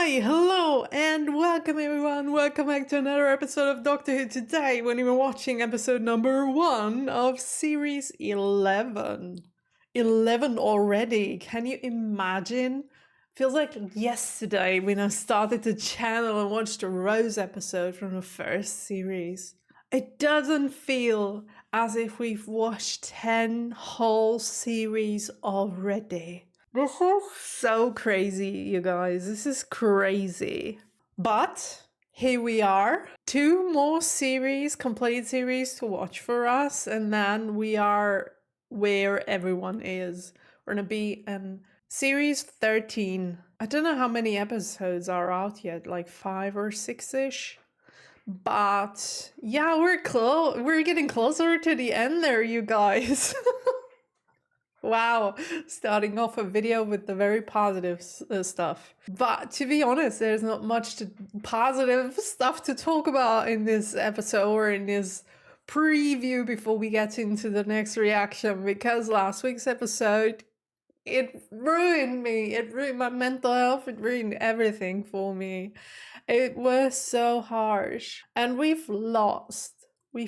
Hi, hello, and welcome everyone. Welcome back to another episode of Doctor Who. Today, when we're watching episode number 1 of series 11. 11 already. Can you imagine? Feels like yesterday when I started the channel and watched the Rose episode from the first series. It doesn't feel as if we've watched 10 whole series already. This is so crazy, you guys. This is crazy. But here we are. 2 more series, complete series to watch for us. And then we are where everyone is. We're going to be in series 13. I don't know how many episodes are out yet, like 5 or 6-ish. But yeah, we're getting closer to the end there, you guys. Wow, starting off a video with the very positive stuff. But to be honest, there's not much positive stuff to talk about in this episode or in this preview before we get into the next reaction, because last week's episode, it ruined me. It ruined my mental health. It ruined everything for me. It was so harsh. And we've lost the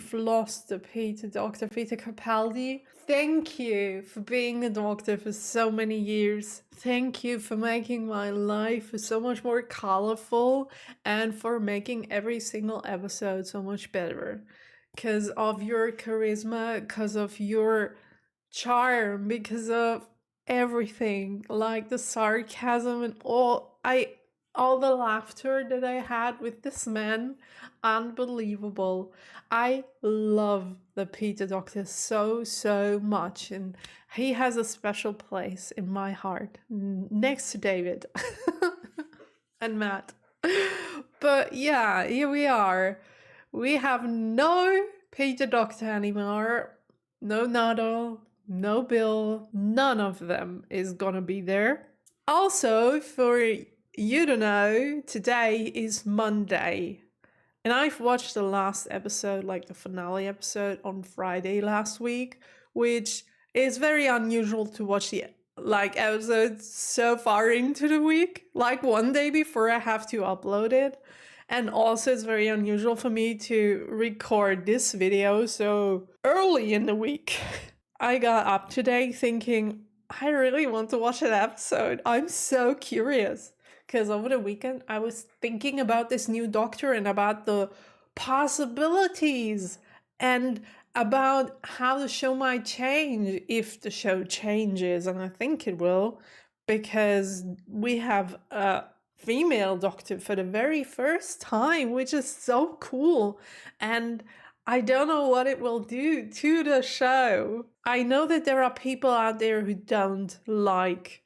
Dr. Peter Capaldi. Thank you for being the Doctor for so many years. Thank you for making my life so much more colorful and for making every single episode so much better. Because of your charisma, because of your charm, because of everything, like the sarcasm and all the laughter that I had with this man. Unbelievable. I love the Peter Doctor so much, and he has a special place in my heart next to David and Matt. But yeah, here we are. We have no Peter Doctor anymore. No Nado, no Bill. None of them is gonna be there. Also, for you to know, today is Monday. And I've watched the last episode, like the finale episode, on Friday last week, which is very unusual to watch the episodes so far into the week, like one day before I have to upload it. And also it's very unusual for me to record this video so early in the week. I got up today thinking, I really want to watch an episode. I'm so curious. Because over the weekend, I was thinking about this new Doctor and about the possibilities and about how the show might change if the show changes. And I think it will, because we have a female Doctor for the very first time, which is so cool. And I don't know what it will do to the show. I know that there are people out there who don't like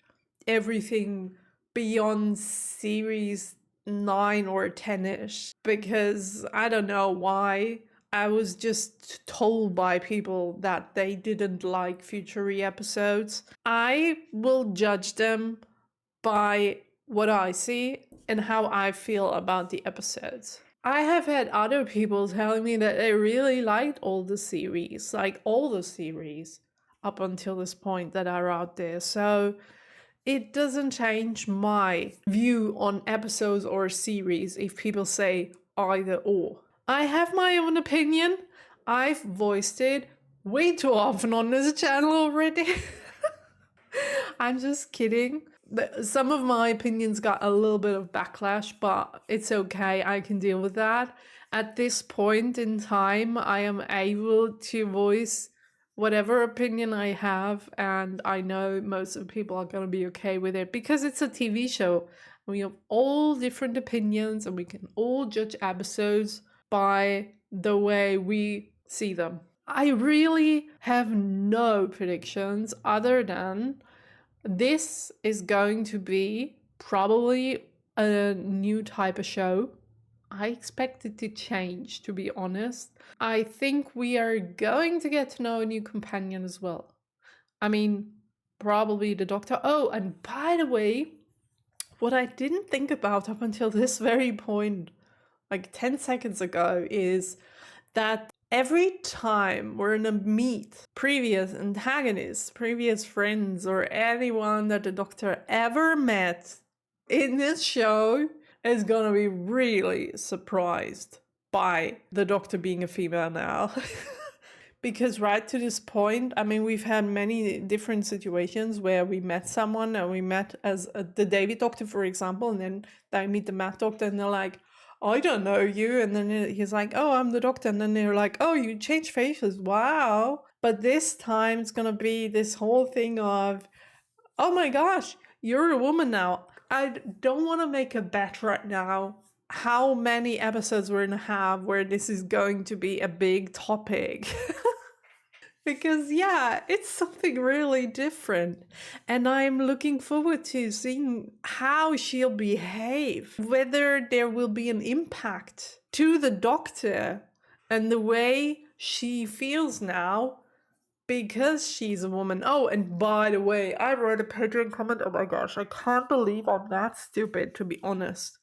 everything beyond series 9 or 10-ish, because I don't know why. I was just told by people that they didn't like future episodes. I will judge them by what I see and how I feel about the episodes. I have had other people telling me that they really liked all the series, like all the series up until this point that are out there. So it doesn't change my view on episodes or series if people say either or. I have my own opinion. I've voiced it way too often on this channel already. I'm just kidding. Some of my opinions got a little bit of backlash, but it's okay. I can deal with that. At this point in time, I am able to voice whatever opinion I have, and I know most of the people are going to be okay with it because it's a TV show. We have all different opinions and we can all judge episodes by the way we see them. I really have no predictions other than this is going to be probably a new type of show. I expect it to change, to be honest. I think we are going to get to know a new companion as well. I mean, probably the Doctor. Oh, and by the way, what I didn't think about up until this very point, like 10 seconds ago, is that every time we're gonna meet previous antagonists, previous friends, or anyone that the Doctor ever met in this show, is gonna be really surprised by the Doctor being a female now. Because right to this point, I mean, we've had many different situations where we met someone and we met as the David Doctor, for example, and then they meet the Matt Doctor and they're like, I don't know you. And then he's like, oh, I'm the Doctor. And then they're like, oh, you changed faces. Wow. But this time it's going to be this whole thing of, oh my gosh, you're a woman now. I don't want to make a bet right now how many episodes we're going to have where this is going to be a big topic. Because, yeah, it's something really different. And I'm looking forward to seeing how she'll behave, whether there will be an impact to the Doctor and the way she feels now because she's a woman. Oh, and by the way, I wrote a Patreon comment. Oh my gosh, I can't believe I'm that stupid, to be honest.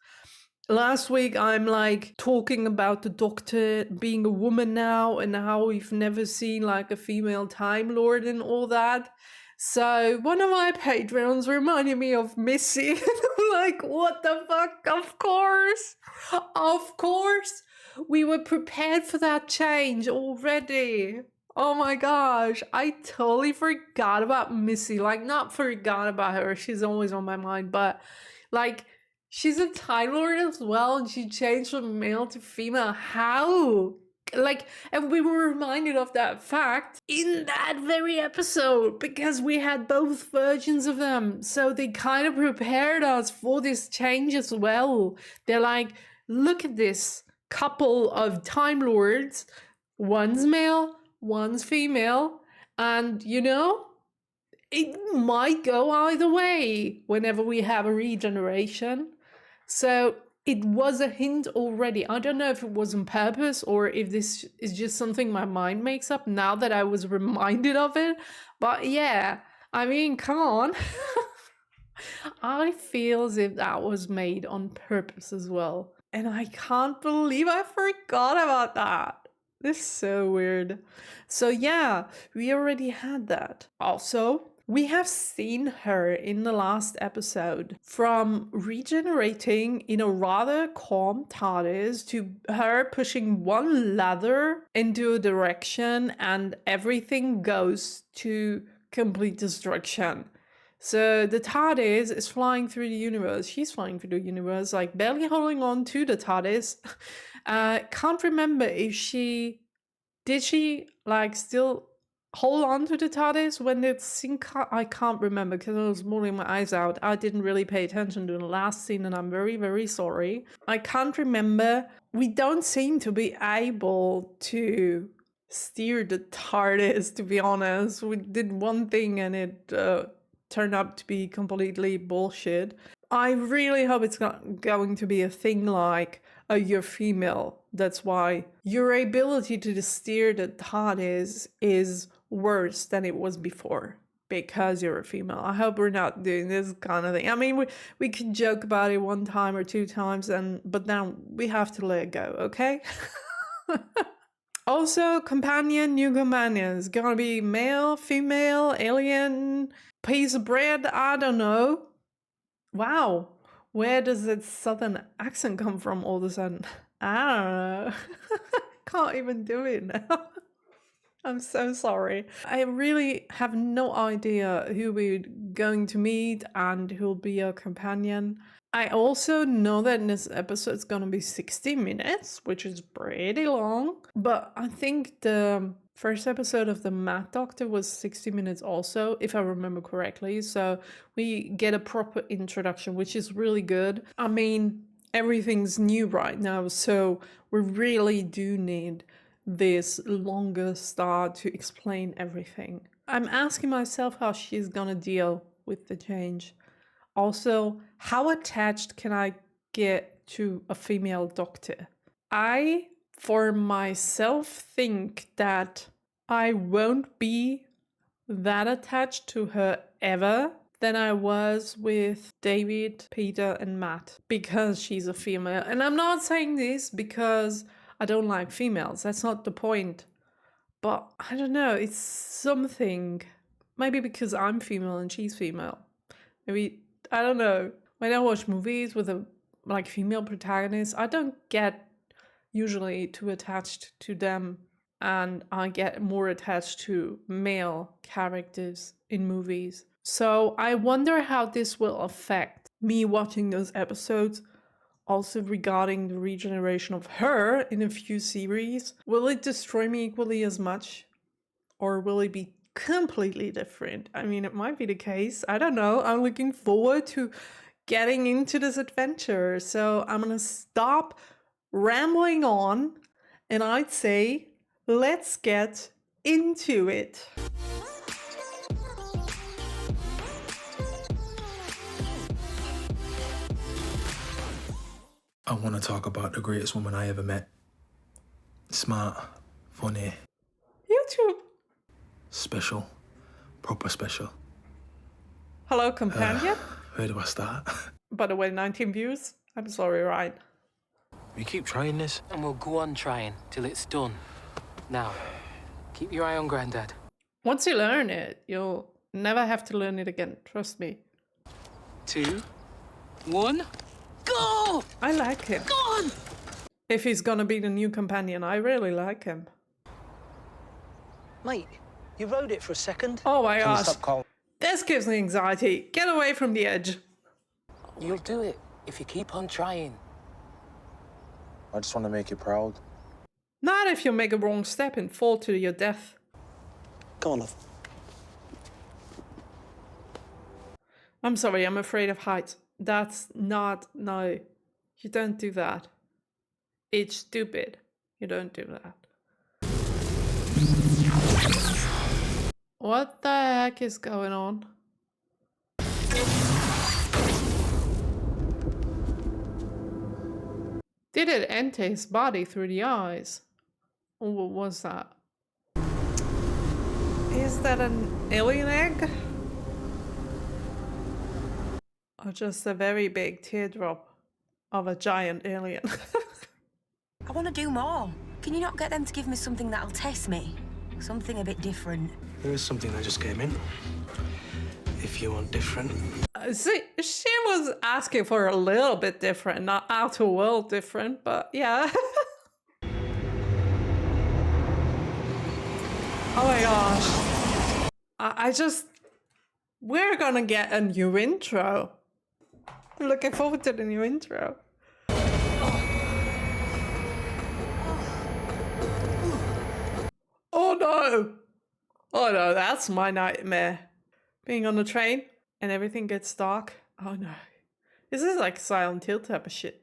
Last week, I'm like talking about the Doctor being a woman now and how we've never seen like a female Time Lord and all that. So one of my patrons reminded me of Missy. And I'm like, what the fuck? Of course. Of course. We were prepared for that change already. Oh my gosh. I totally forgot about Missy. Like, not forgot about her. She's always on my mind. But like, she's a Time Lord as well, and she changed from male to female. How? Like, and we were reminded of that fact in that very episode because we had both versions of them. So they kind of prepared us for this change as well. They're like, look at this couple of Time Lords. One's male, one's female. And, you know, it might go either way whenever we have a regeneration. So it was a hint already. I don't know if it was on purpose or if this is just something my mind makes up now that I was reminded of it. But yeah, I mean, come on. I feel as if that was made on purpose as well. And I can't believe I forgot about that. This is so weird. So yeah, we already had that. Also, we have seen her in the last episode from regenerating in a rather calm TARDIS to her pushing one lever into a direction and everything goes to complete destruction. So the TARDIS is flying through the universe. She's flying through the universe, like barely holding on to the TARDIS. Can't remember if did she like still hold on to the TARDIS when it sync? I can't remember because I was mulling my eyes out. I didn't really pay attention to the last scene and I'm very, very sorry. I can't remember. We don't seem to be able to steer the TARDIS, to be honest. We did one thing and it turned out to be completely bullshit. I really hope it's not going to be a thing like, oh, you're female. That's why your ability to steer the TARDIS is worse than it was before because you're a female. I hope we're not doing this kind of thing. I mean, we can joke about it one time or two times, but then we have to let it go, okay? Also, new companions. Gonna be male, female, alien, piece of bread, I don't know. Wow, where does that southern accent come from all of a sudden? I don't know. Can't even do it now. I'm so sorry. I really have no idea who we're going to meet and who'll be our companion. I also know that this episode is going to be 60 minutes, which is pretty long. But I think the first episode of the Mad Doctor was 60 minutes also, if I remember correctly. So we get a proper introduction, which is really good. I mean, everything's new right now, so we really do need this longer start to explain everything. I'm asking myself how she's gonna deal with the change. Also, how attached can I get to a female Doctor? I, for myself, think that I won't be that attached to her ever than I was with David, Peter, and Matt because she's a female. And I'm not saying this because I don't like females. That's not the point. But I don't know. It's something. Maybe because I'm female and she's female. Maybe, I don't know. When I watch movies with a like female protagonists, I don't get usually too attached to them, and I get more attached to male characters in movies. So I wonder how this will affect me watching those episodes. Also regarding the regeneration of her in a few series, will it destroy me equally as much? Or will it be completely different? I mean, it might be the case. I don't know. I'm looking forward to getting into this adventure. So I'm gonna stop rambling on, and I'd say let's get into it. I want to talk about the greatest woman I ever met. Smart, funny, YouTube. special, proper special. Hello, companion. Where do I start? By the way, 19 views. I'm sorry, Ryan. We keep trying this. And we'll go on trying till it's done. Now, keep your eye on Grandad. Once you learn it, you'll never have to learn it again. Trust me. 2, 1, go! I like him. Go on! If he's gonna be the new companion, I really like him. Mate, you rode it for a second. Oh my Can you gosh. stop calling? This gives me anxiety. Get away from the edge. You'll do it if you keep on trying. I just want to make you proud. Not if you make a wrong step and fall to your death. Go on, love. I'm sorry, I'm afraid of heights. That's not... No. You don't do that. It's stupid. You don't do that. What the heck is going on? Did it enter his body through the eyes? Or what was that? Is that an alien egg? Or just a very big teardrop of a giant alien? I want to do more. Can you not get them to give me something that'll test me? Something a bit different. There is something that just came in. If you want different. See, she was asking for a little bit different, not outer world different, but yeah. Oh my gosh. I just... We're gonna get a new intro. I'm looking forward to the new intro. Oh no! Oh no, that's my nightmare. Being on the train and everything gets dark. Oh no. This is like Silent Hill type of shit.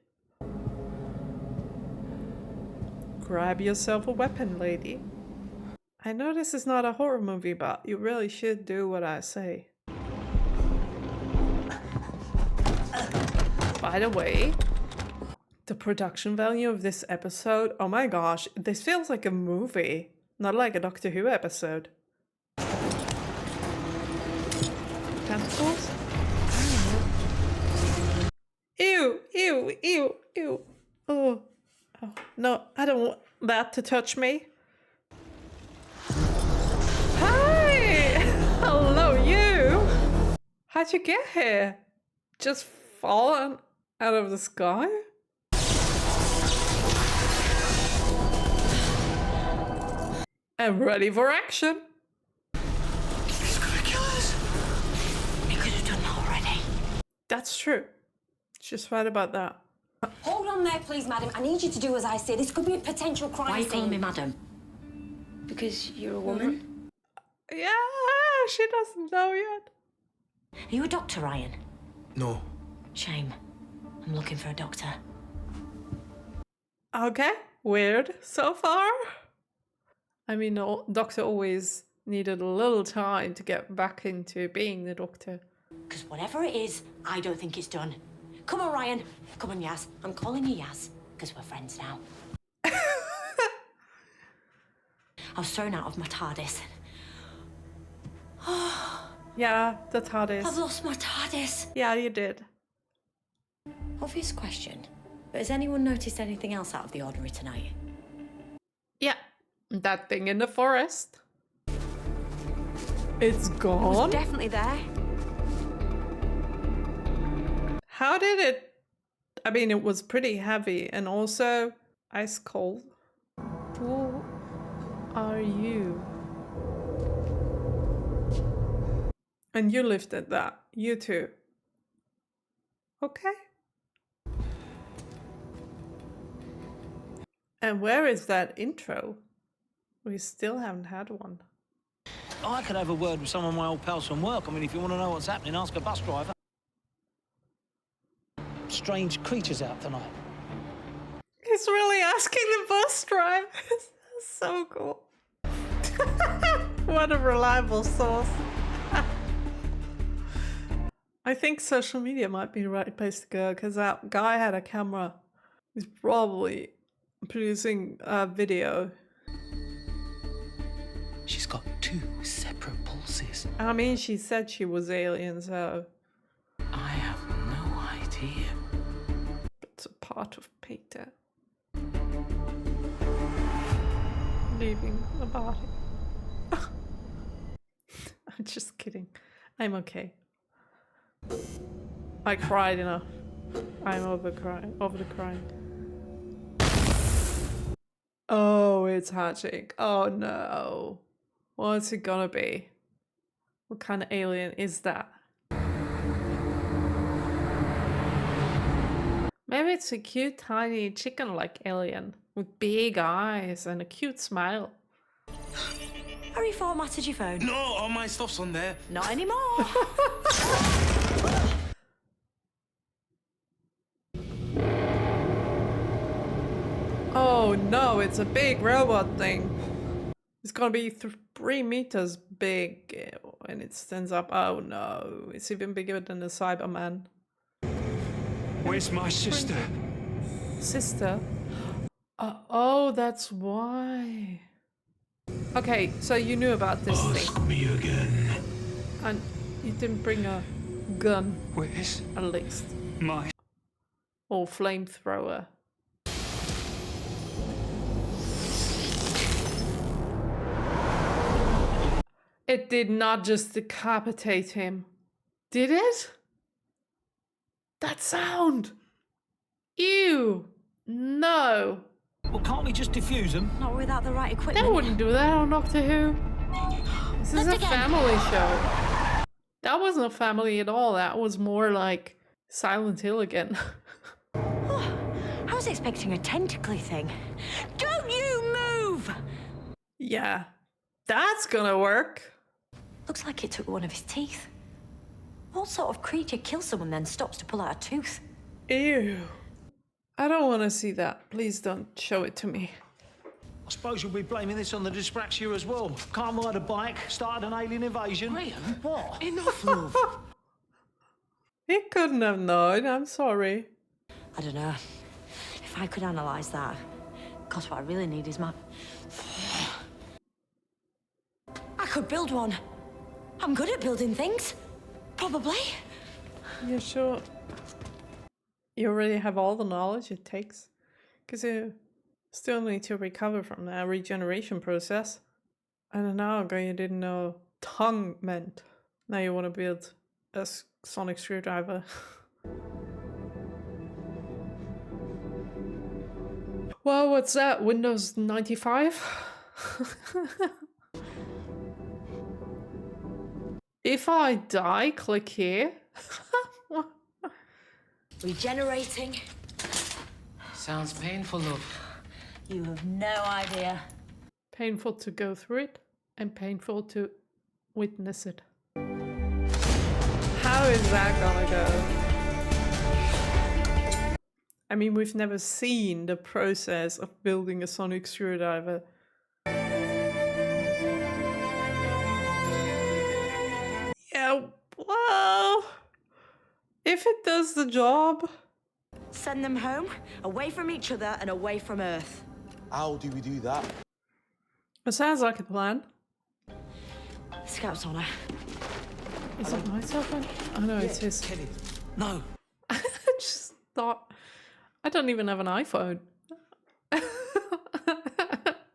Grab yourself a weapon, lady. I know this is not a horror movie, but you really should do what I say. By the way, the production value of this episode, oh my gosh, this feels like a movie, not like a Doctor Who episode. Tentacles? Ew, ew, ew, ew. Oh, no, I don't want that to touch me. Hi! Hello, you! How'd you get here? Just fallen out of the sky? I'm ready for action. He's gonna kill us. He could have done that already. That's true. She's right about that. Hold on there, please, madam. I need you to do as I say. This could be a potential crime Why are you calling me scene. madam? Because you're a woman? Yeah, she doesn't know yet. Are you a doctor, Ryan? No. Shame. I'm looking for a doctor. Okay, weird so far. I mean, the doctor always needed a little time to get back into being the doctor. Because whatever it is, I don't think it's done. Come on, Ryan. Come on, Yaz. I'm calling you Yaz, because we're friends now. I was thrown out of my TARDIS. Yeah, the I've TARDIS. lost my TARDIS. Yeah, you did. Obvious question, but has anyone noticed anything else out of the ordinary tonight? Yeah, that thing in the forest. It's It was gone? definitely there. How did it I mean, it was pretty heavy and also ice cold. Who are you? And you lifted that. You too. Okay. And where is that intro? We still haven't had one. I could have a word with some of my old pals from work. I mean, if you want to know what's happening, ask a bus driver. Strange creatures out tonight. He's really asking the bus driver. So cool. What a reliable source. I think social media might be the right place to go because that guy had a camera. He's probably producing a video. She's got 2 separate pulses. I mean, she said she was alien, so I have no idea. it's a part of Peter leaving the body. I'm just kidding. I'm okay. I cried enough. I'm over the crying. Oh, it's hatching. Oh no. What's it gonna be? What kind of alien is that? Maybe it's a cute tiny chicken-like alien with big eyes and a cute smile. I reformatted your phone. No, all my stuff's on there. Not anymore. Oh no, it's a big robot thing. It's gonna be 3 meters big when it stands up. Oh no, it's even bigger than the Cyberman. Where's my sister? Sister? Oh, that's why. Okay, so you knew about this Ask thing. me again. And you didn't bring a gun, Where's at least. my... Or flamethrower. It did not just decapitate him. Did it? That sound! Ew! No! Well, can't we just defuse them? Not without the right They equipment. wouldn't do that on Doctor Who. This is a Lift again. family show. That wasn't a family at all. That was more like Silent Hill again. I was expecting a tentacly thing. Don't you move! Yeah, that's gonna work. Looks like it took one of his teeth. What sort of creature kills someone then stops to pull out a tooth? Ew. I don't want to see that. Please don't show it to me. I suppose you'll be blaming this on the dyspraxia as well. Can't ride a bike, started an alien invasion. Graham? What? Enough, love. He couldn't have known. I'm sorry. I don't know. If I could analyse that, because what I really need is my... I could build one. I'm good at building things. Probably. Yeah, sure. You already have all the knowledge it takes. Because you still need to recover from that regeneration process. I don't know, you didn't know tongue meant. Now you want to build a sonic screwdriver. Well, what's that? Windows 95? If I die, click here. Regenerating. Sounds painful, love. You have no idea. Painful to go through it and painful to witness it. How is that gonna go? I mean, we've never seen the process of building a sonic screwdriver. Yeah, well, if it does the job. Send them home, away from each other and away from Earth. How do we do that? It sounds like a plan. Scout's on her. Is it my cell phone? Oh no, it's his. Kelly, no. I just thought, I don't even have an iPhone.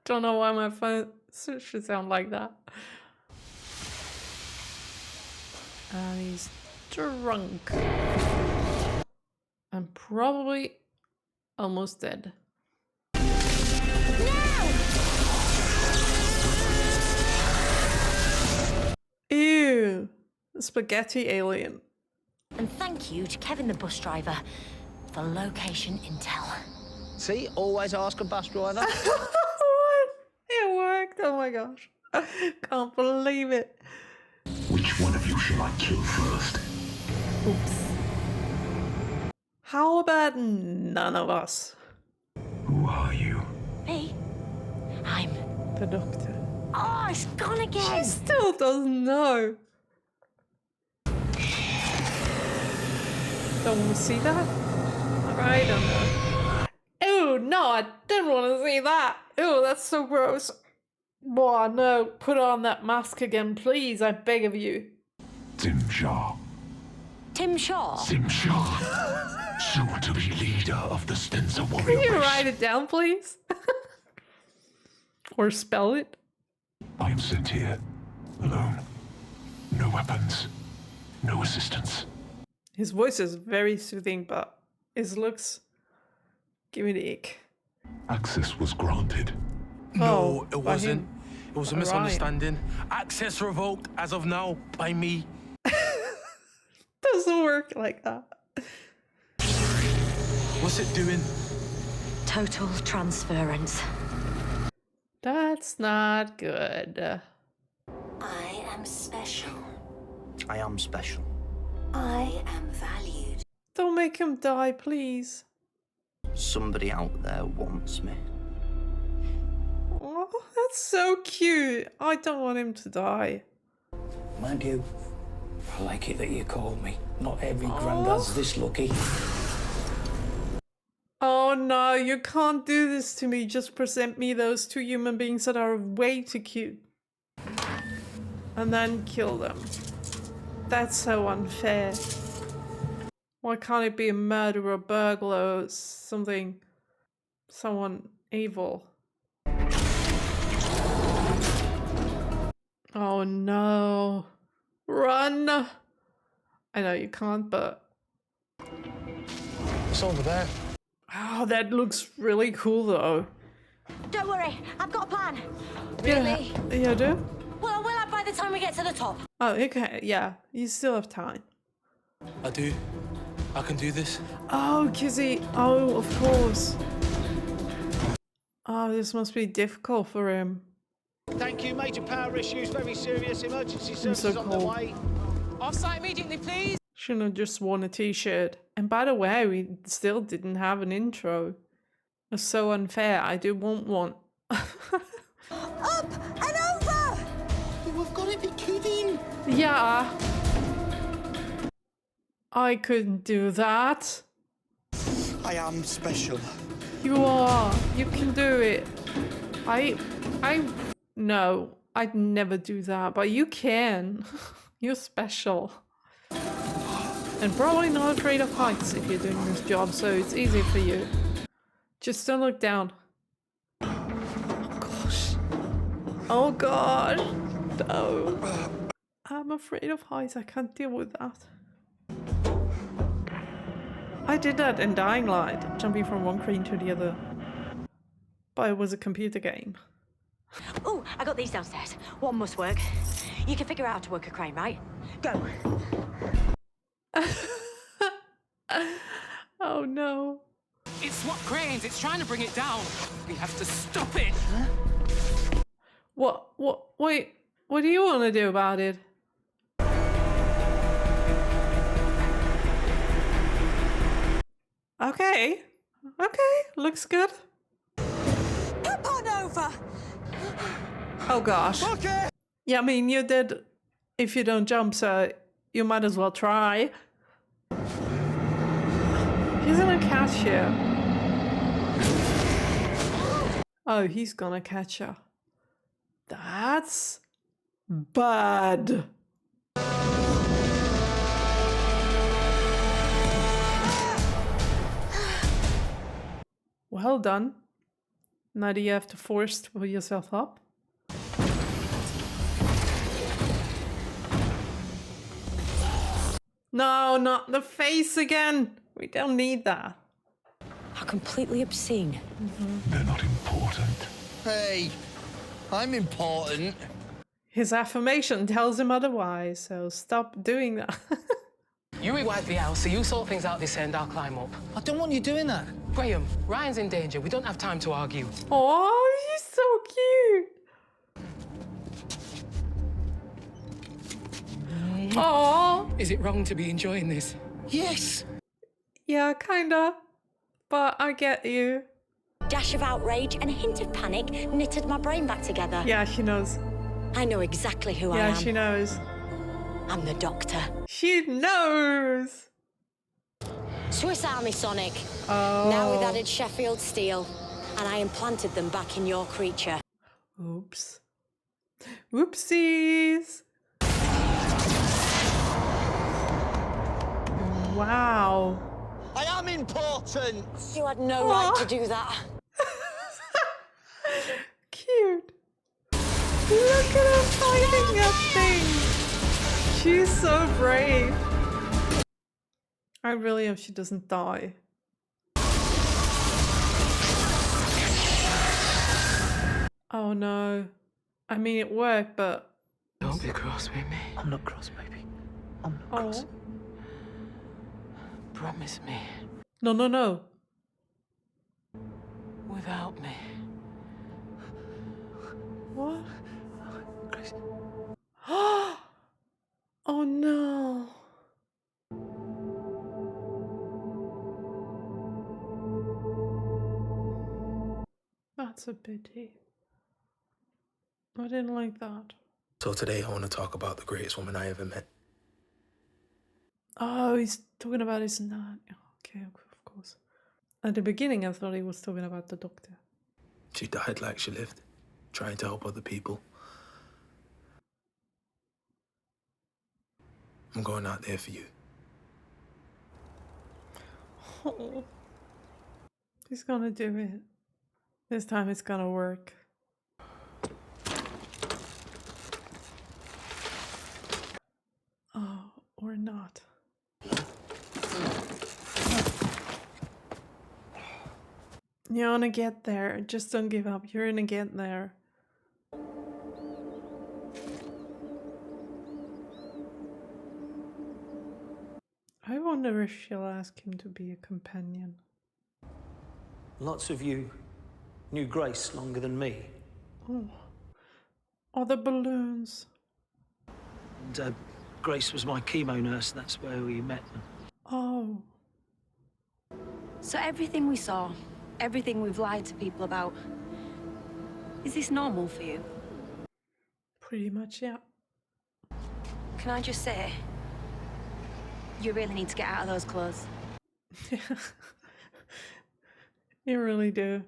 Don't know why my phone should sound like that. And he's drunk. And I'm probably almost dead. Ew! Spaghetti alien. And thank you to Kevin the bus driver for location intel. See, always ask a bus driver. It worked! Oh my gosh. Can't believe it. Which one of you shall I kill first? Oops. How about none of us? Who are you? Me? I'm... The Doctor. Oh, it's gone again! She still doesn't know. Don't want to see that? I don't know. Ew, no, I didn't want to see that. Ew, that's so gross. Boy, no, put on that mask again, please, I beg of you. Tim Shaw. Tim Shaw? Tim Shaw. Soon to be leader of the Stenza warrior Can you race. write it down, please? Or spell it? I am sent here, alone. No weapons, no assistance. His voice is very soothing, but his looks give me the ick. Access was granted. No, it by wasn't. him. It was a By misunderstanding. Access revoked as of now by me. Doesn't work like that. What's it doing? Total transference. That's not good. I am special. I am special. I am valued. Don't make him die, please. Somebody out there wants me. Oh, that's so cute. I don't want him to die. Mind you, I like it that you called me. Not every granddad's this lucky. Oh no, you can't do this to me. Just present me those two human beings that are way too cute. And then kill them. That's so unfair. Why can't it be a murderer, burglar, or something? Someone evil. Oh no. Run! I know you can't, but... It's over there. Oh, that looks really cool though. Don't worry, I've got a plan. Really? Yeah, you do? Well, I will have by the time we get to the top. Oh, okay, yeah. You still have time. I do. I can do this. Oh, Kizzy. Oh, of course. Oh, this must be difficult for him. Thank you. Major power issues. Very serious. Emergency so services on their cold. way. Off-site immediately, please! Shouldn't have just worn a t-shirt. And by the way, we still didn't have an intro. It's so unfair. I do want one. Up and over! You've got to be kidding. Yeah. I couldn't do that. I am special. You are. You can do it. No, I'd never do that, but you can. You're special. And probably not afraid of heights if you're doing this job, so it's easy for you. Just don't look down. Oh gosh. Oh gosh. No. I'm afraid of heights. I can't deal with that. I did that in Dying Light, jumping from one crane to the other. But it was a computer game. Oh, I got these downstairs. One must work. You can figure out how to work a crane, right? Go. Oh no. It's SWAT cranes. It's trying to bring it down. We have to stop it. Wait, what do you want to do about it? Okay, looks good. Up on over! Oh gosh. Okay. Yeah, I mean, you're dead if you don't jump, so you might as well try. He's gonna catch you. Oh, he's gonna catch you. That's bad. Well done. Now do you have to force to pull yourself up? No, not the face again. We don't need that. How completely obscene. They're not important. Hey, I'm important. His affirmation tells him otherwise, so stop doing that. You rewind the house, so you sort things out this end, I'll climb up. I don't want you doing that. Graham, Ryan's in danger. We don't have time to argue. Oh, he's so cute. Oh. Is it wrong to be enjoying this? Yes. Yeah, kinda. But I get you. Dash of outrage and a hint of panic knitted my brain back together. Yeah, she knows. I know exactly who I Yeah, am. she knows. I'm the Doctor. She knows. Swiss Army Sonic. Oh. Now we've added Sheffield steel, and I implanted them back in your creature. Oops. Whoopsies. Wow. I am important. You had no right to do that. Cute. Look at her fighting that thing. She's so brave. I really hope she doesn't die. Oh no. I mean, it worked, but... Don't be cross with me. I'm not cross, baby. I'm not cross. Promise me. No, no, no. Without me. What? Grace. Oh no. That's a pity. I didn't like that. So today I want to talk about the greatest woman I ever met. Oh, he's talking about his nan. Okay, of course. At the beginning, I thought he was talking about the Doctor. She died like she lived, trying to help other people. I'm going out there for you. Oh. He's gonna do it. This time it's gonna work. Oh, or not. You're gonna get there. Just don't give up. You're gonna get there. I wonder if she'll ask him to be a companion. Lots of you knew Grace longer than me. Oh. Oh, the balloons. And Grace was my chemo nurse. That's where we met. Oh. So everything we saw, everything we've lied to people about, is this normal for you? Pretty much, yeah. Can I just say, you really need to get out of those clothes. You really do.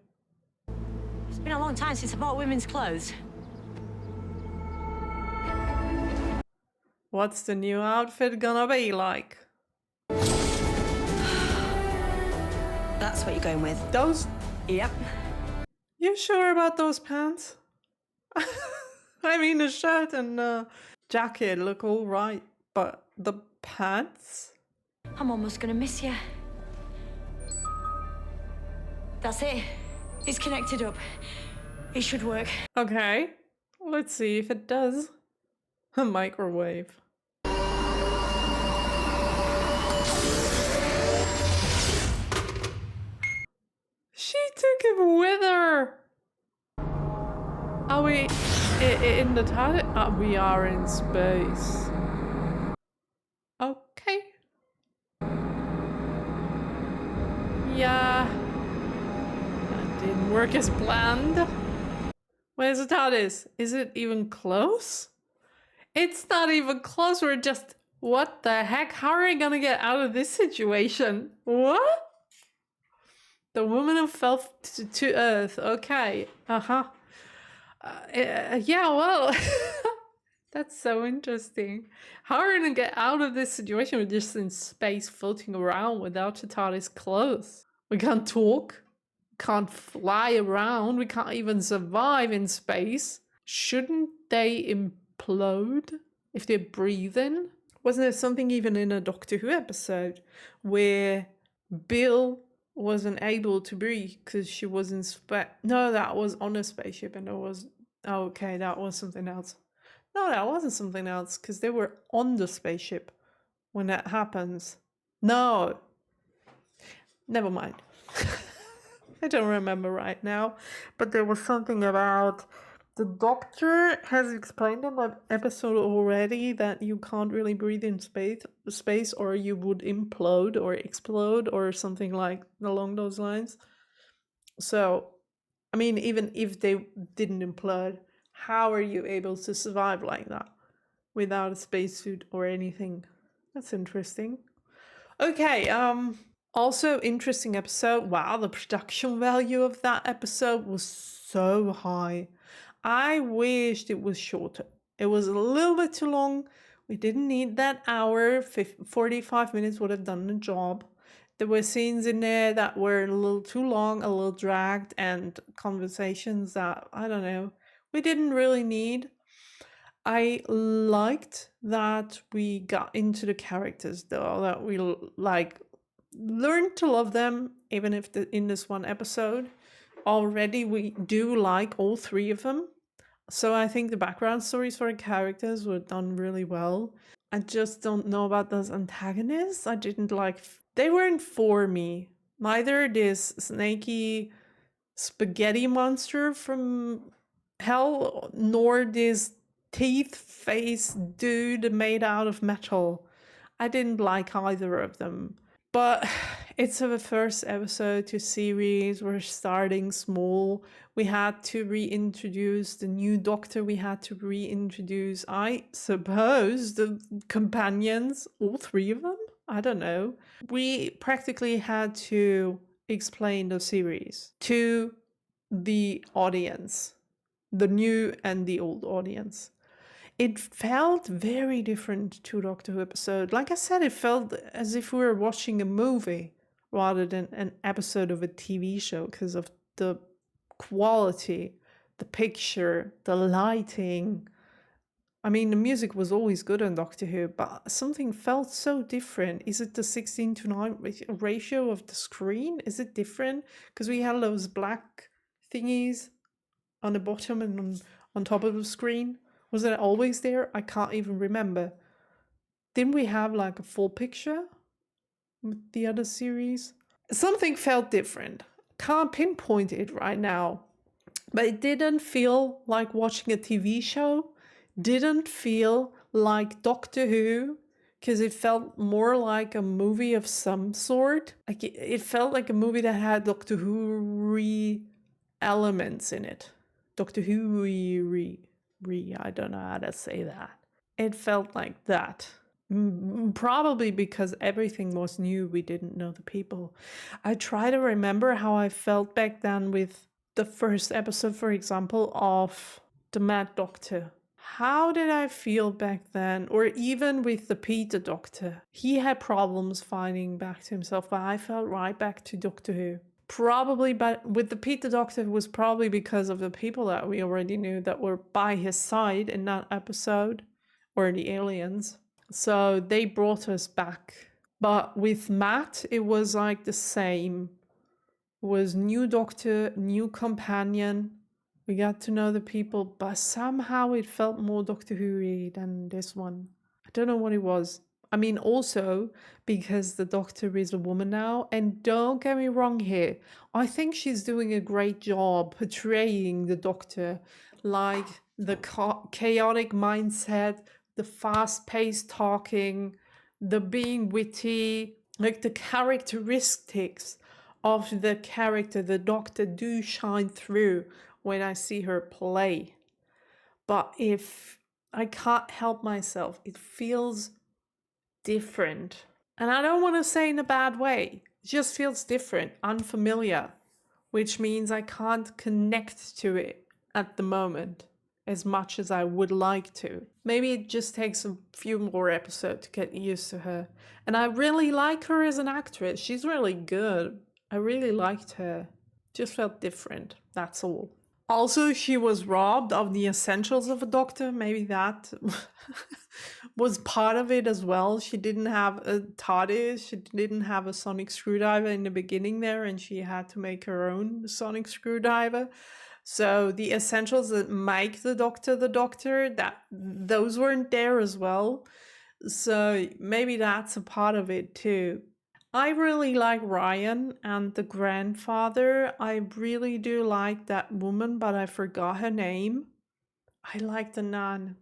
It's been a long time since I bought women's clothes. What's the new outfit gonna be like? That's what you're going with. Those... Yep. You sure about those pants? I mean, the shirt and jacket look all right, but the pants? I'm almost gonna miss you. That's it. It's connected up. It should work. Okay, let's see if it does. A microwave. She took him with her. Are we in the TARDIS? We are in space. Okay. Yeah. That didn't work as planned. Where's the TARDIS? Is it even close? It's not even close. We're just... What the heck? How are we gonna get out of this situation? What? The woman who fell to Earth. Okay. Uh-huh. Yeah, well... That's so interesting. How are we gonna get out of this situation? We're just in space floating around without the TARDIS close. We can't talk. Can't fly around. We can't even survive in space. Shouldn't they implode if they're breathing? Wasn't there something even in a Doctor Who episode where Bill wasn't able to breathe because she was in No, that was on a spaceship, and it was... Oh, okay, that was something else. No, that wasn't something else, because they were on the spaceship when that happens. No. Never mind. I don't remember right now, but there was something about... The doctor has explained in that episode already that you can't really breathe in space, or you would implode or explode or something like along those lines. So, I mean, even if they didn't implode, how are you able to survive like that without a spacesuit or anything? That's interesting. Okay, also interesting episode. Wow, the production value of that episode was so high. I wished it was shorter. It was a little bit too long. We didn't need that hour. 45 minutes would have done the job. There were scenes in there that were a little too long, a little dragged, and conversations that, I don't know, we didn't really need. I liked that we got into the characters, though, that we learned to love them, even if in this one episode. Already we do like all three of them. So I think the background stories for the characters were done really well. I just don't know about those antagonists. I didn't like... They weren't for me. Neither this snaky spaghetti monster from hell, nor this teeth-faced dude made out of metal. I didn't like either of them. But it's the first episode to series. We're starting small. We had to reintroduce the new Doctor. We had to reintroduce, I suppose, the companions, all three of them. I don't know. We practically had to explain the series to the audience, the new and the old audience. It felt very different to Doctor Who episode. Like I said, it felt as if we were watching a movie rather than an episode of a TV show because of the quality, the picture, the lighting. I mean, the music was always good on Doctor Who, but something felt so different. Is it the 16:9 ratio of the screen? Is it different? Because we had those black thingies on the bottom and on top of the screen. Was it always there? I can't even remember. Didn't we have like a full picture with the other series? Something felt different. Can't pinpoint it right now. But it didn't feel like watching a TV show. Didn't feel like Doctor Who, because it felt more like a movie of some sort. Like it felt like a movie that had Doctor Who elements in it. Doctor Who I don't know how to say that. It felt like that. Probably because everything was new. We didn't know the people. I try to remember how I felt back then with the first episode, for example, of The Mad Doctor. How did I feel back then? Or even with the Peter Doctor. He had problems finding back to himself, but I felt right back to Doctor Who. Probably, but with the Peter Doctor, it was probably because of the people that we already knew that were by his side in that episode, or the aliens. So they brought us back. But with Matt, it was like the same. It was new Doctor, new companion. We got to know the people, but somehow it felt more Doctor Who-y than this one. I don't know what it was. I mean, also because the Doctor is a woman now, and don't get me wrong here, I think she's doing a great job portraying the Doctor, like the chaotic mindset, the fast-paced talking, the being witty, like the characteristics of the character, the Doctor, do shine through when I see her play. But if I can't help myself, it feels different. And I don't want to say in a bad way. It just feels different, unfamiliar, which means I can't connect to it at the moment as much as I would like to. Maybe it just takes a few more episodes to get used to her. And I really like her as an actress. She's really good. I really liked her. Just felt different, that's all. Also, she was robbed of the essentials of a doctor. Maybe that was part of it as well. She didn't have a TARDIS, she didn't have a sonic screwdriver in the beginning there, and she had to make her own sonic screwdriver. So the essentials that make the doctor, that those weren't there as well. So maybe that's a part of it too. I really like Ryan and the grandfather. I really do like that woman, but I forgot her name. I like the nun.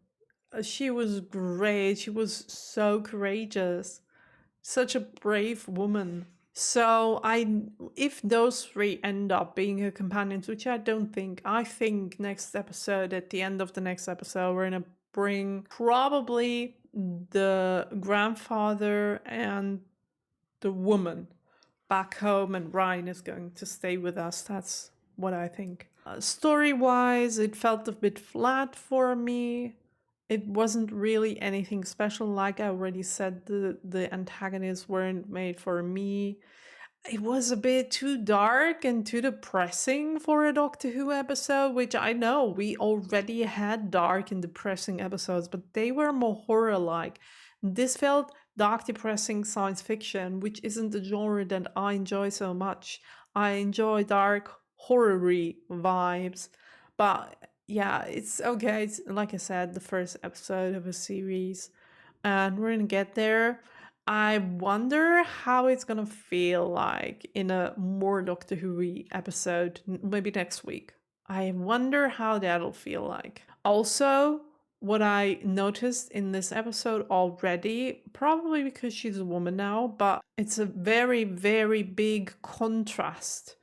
She was great. She was so courageous. Such a brave woman. So if those three end up being her companions, which I don't think, I think next episode, at the end of the next episode, we're gonna bring probably the grandfather and the woman back home, and Ryan is going to stay with us. That's what I think. Story-wise, it felt a bit flat for me. It wasn't really anything special. Like I already said, the antagonists weren't made for me. It was a bit too dark and too depressing for a Doctor Who episode, which I know we already had dark and depressing episodes, but they were more horror-like. This felt dark, depressing science fiction, which isn't the genre that I enjoy so much. I enjoy dark, horror-y vibes, but yeah, it's okay. It's, like I said, the first episode of a series, and we're gonna get there. I wonder how it's gonna feel like in a more Doctor Who episode, maybe next week. I wonder how that'll feel like. Also, what I noticed in this episode already, probably because she's a woman now, but it's a very, very big contrast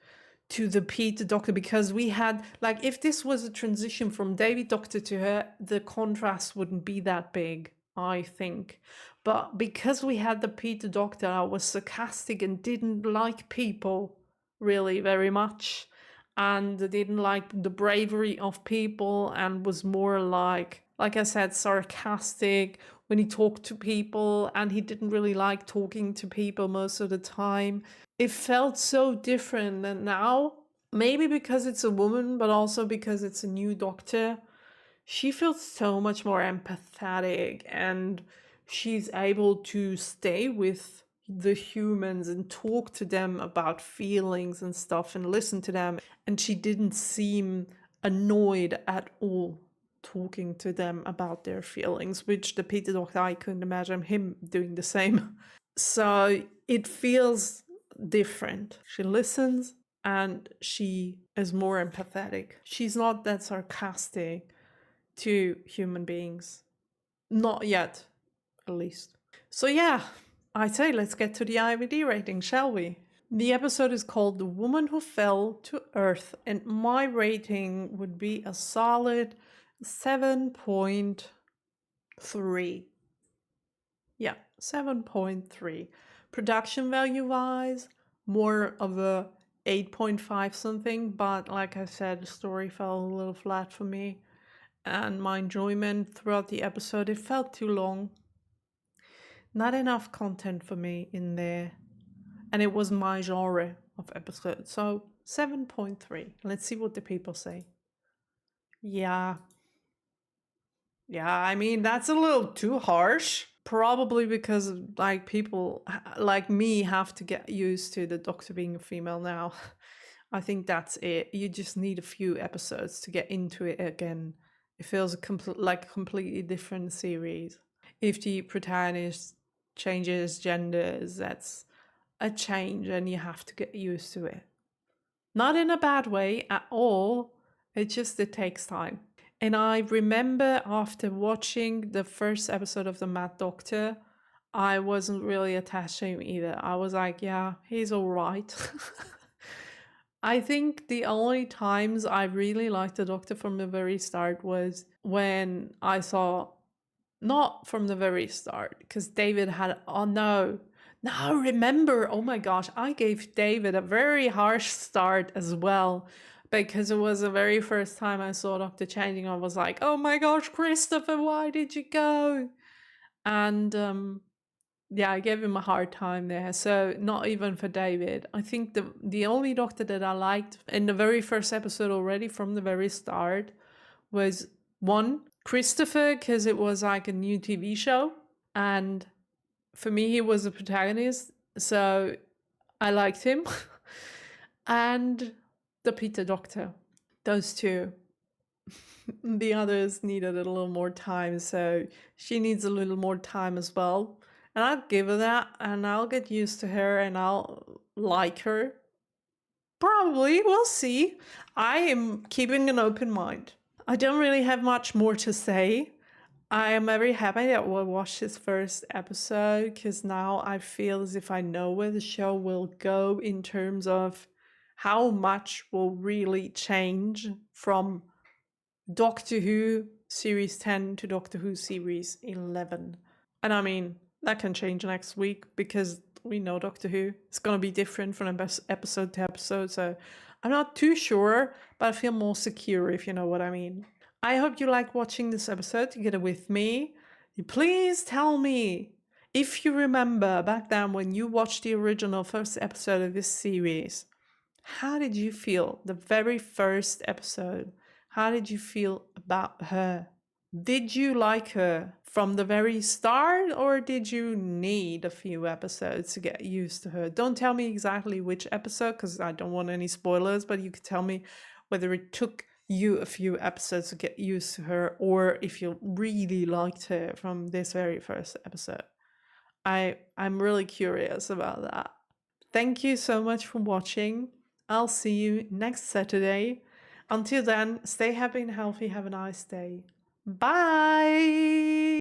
to the Peter Doctor, because we had, like, if this was a transition from David Doctor to her, the contrast wouldn't be that big, I think. But because we had the Peter Doctor, I was sarcastic and didn't like people really very much, and didn't like the bravery of people, and was more like I said, sarcastic when he talked to people, and he didn't really like talking to people most of the time. It felt so different than now. Maybe because it's a woman, but also because it's a new Doctor. She feels so much more empathetic, and she's able to stay with the humans and talk to them about feelings and stuff and listen to them. And she didn't seem annoyed at all talking to them about their feelings, which the Peter Doctor, I couldn't imagine him doing the same. So it feels different. She listens and she is more empathetic. She's not that sarcastic to human beings. Not yet, at least. So yeah, I say let's get to the IMDb rating, shall we? The episode is called The Woman Who Fell to Earth, and my rating would be a solid 7.3. Yeah, 7.3. Production value wise, more of a 8.5 something, but like I said, the story fell a little flat for me. And my enjoyment throughout the episode, it felt too long. Not enough content for me in there. And it was my genre of episode. So 7.3. Let's see what the people say. Yeah, I mean, that's a little too harsh. Probably because like people like me have to get used to the Doctor being a female now. I think that's it. You just need a few episodes to get into it again. It feels like a completely different series. If the protagonist changes genders, that's a change and you have to get used to it. Not in a bad way at all. It takes time. And I remember after watching the first episode of the Mad Doctor, I wasn't really attached to him either. I was like, yeah, he's all right. I think the only times I really liked the Doctor from the very start was when I saw, not from the very start, because David had, remember, oh my gosh, I gave David a very harsh start as well, because it was the very first time I saw Doctor changing. I was like, oh my gosh, Christopher, why did you go? And yeah, I gave him a hard time there. So not even for David. I think the only Doctor that I liked in the very first episode already from the very start was one, Christopher, because it was like a new TV show. And for me, he was a protagonist. So I liked him. And the Peter Doctor. Those two. The others needed a little more time, so she needs a little more time as well. And I'll give her that, and I'll get used to her, and I'll like her. Probably, we'll see. I am keeping an open mind. I don't really have much more to say. I am very happy that we'll watch this first episode, because now I feel as if I know where the show will go in terms of how much will really change from Doctor Who Series 10 to Doctor Who Series 11. And I mean, that can change next week because we know Doctor Who is going to be different from episode to episode. So I'm not too sure, but I feel more secure, if you know what I mean. I hope you like watching this episode together with me. Please tell me if you remember back then when you watched the original first episode of this series. How did you feel the very first episode? How did you feel about her? Did you like her from the very start, or did you need a few episodes to get used to her? Don't tell me exactly which episode, because I don't want any spoilers, but you could tell me whether it took you a few episodes to get used to her, or if you really liked her from this very first episode. I'm really curious about that. Thank you so much for watching. I'll see you next Saturday. Until then, stay happy and healthy. Have a nice day. Bye!